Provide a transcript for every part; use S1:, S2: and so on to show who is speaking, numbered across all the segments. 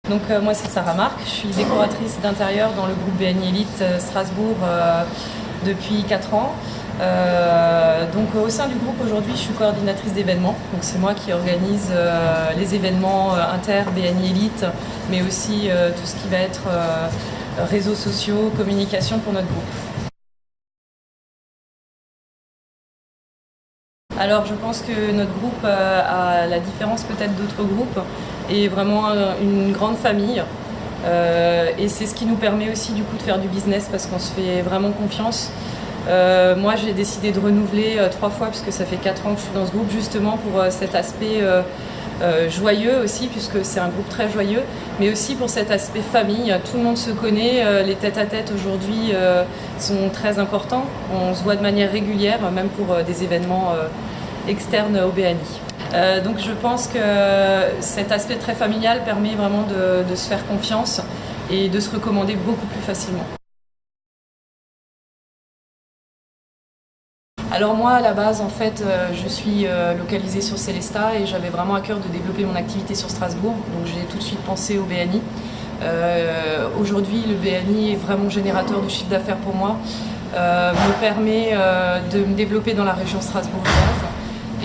S1: Donc moi c'est Sarah Marc, je suis décoratrice d'intérieur dans le groupe BNI Elite Strasbourg depuis 4 ans. Donc au sein du groupe aujourd'hui je suis coordinatrice d'événements, donc c'est moi qui organise les événements inter BNI Elite, mais aussi tout ce qui va être réseaux sociaux, communication pour notre groupe. Alors je pense que notre groupe, à la différence peut-être d'autres groupes, est vraiment une grande famille. Et c'est ce qui nous permet aussi du coup de faire du business parce qu'on se fait vraiment confiance. Moi j'ai décidé de renouveler 3 fois puisque ça fait 4 ans que je suis dans ce groupe, justement pour cet aspect joyeux aussi, puisque c'est un groupe très joyeux, mais aussi pour cet aspect famille. Tout le monde se connaît, les tête-à-tête aujourd'hui sont très importants. On se voit de manière régulière, même pour des événements externes au BNI. Donc je pense que cet aspect très familial permet vraiment de se faire confiance et de se recommander beaucoup plus facilement. Alors moi à la base en fait je suis localisée sur Célestat et j'avais vraiment à cœur de développer mon activité sur Strasbourg, donc j'ai tout de suite pensé au BNI. Aujourd'hui le BNI est vraiment générateur de chiffre d'affaires pour moi, me permet de me développer dans la région strasbourgeoise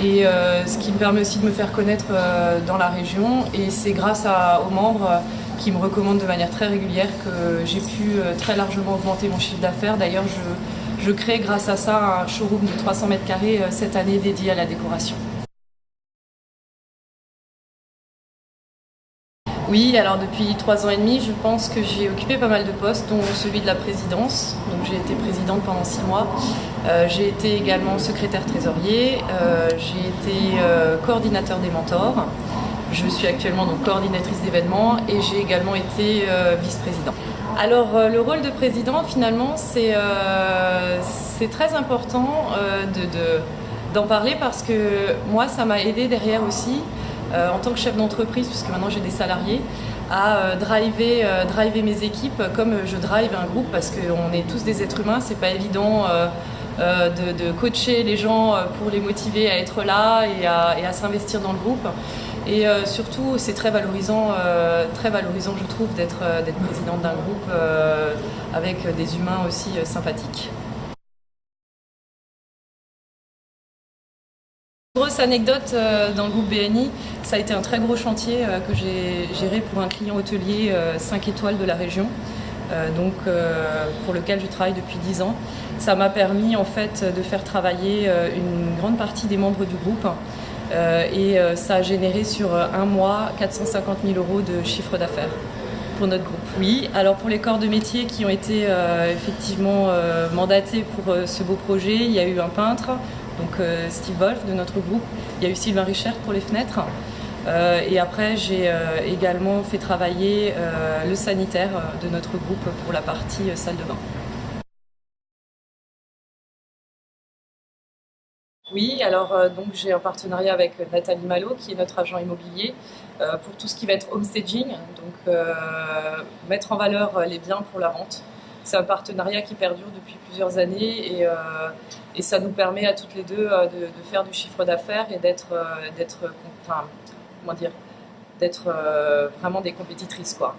S1: et ce qui me permet aussi de me faire connaître dans la région, et c'est grâce aux membres qui me recommandent de manière très régulière que j'ai pu très largement augmenter mon chiffre d'affaires. D'ailleurs je crée grâce à ça un showroom de 300 mètres carrés cette année dédié à la décoration. Oui, alors depuis 3 ans et demi, je pense que j'ai occupé pas mal de postes, dont celui de la présidence. Donc j'ai été présidente pendant 6 mois. J'ai été également secrétaire trésorier. J'ai été coordinateur des mentors. Je suis actuellement donc coordinatrice d'événements et j'ai également été vice-président. Alors le rôle de président finalement c'est très important d'en parler parce que moi ça m'a aidé derrière aussi en tant que chef d'entreprise, puisque maintenant j'ai des salariés, à driver mes équipes comme je drive un groupe, parce qu'on est tous des êtres humains, c'est pas évident de coacher les gens pour les motiver à être là et à s'investir dans le groupe. Et surtout, c'est très valorisant je trouve d'être présidente d'un groupe avec des humains aussi sympathiques. Grosse anecdote dans le groupe BNI, ça a été un très gros chantier que j'ai géré pour un client hôtelier 5 étoiles de la région, pour lequel je travaille depuis 10 ans. Ça m'a permis en fait de faire travailler une grande partie des membres du groupe et ça a généré sur un mois 450 000 € de chiffre d'affaires pour notre groupe. Oui, alors pour les corps de métier qui ont été effectivement mandatés pour ce beau projet, il y a eu un peintre, donc Steve Wolf de notre groupe, il y a eu Sylvain Richert pour les fenêtres, et après j'ai également fait travailler le sanitaire de notre groupe pour la partie salle de bain. Oui, alors donc j'ai un partenariat avec Nathalie Malo, qui est notre agent immobilier, pour tout ce qui va être homestaging, donc mettre en valeur les biens pour la vente. C'est un partenariat qui perdure depuis plusieurs années et ça nous permet à toutes les deux de faire du chiffre d'affaires et enfin, comment dire, d'être vraiment des compétitrices, quoi.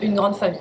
S1: Une grande famille.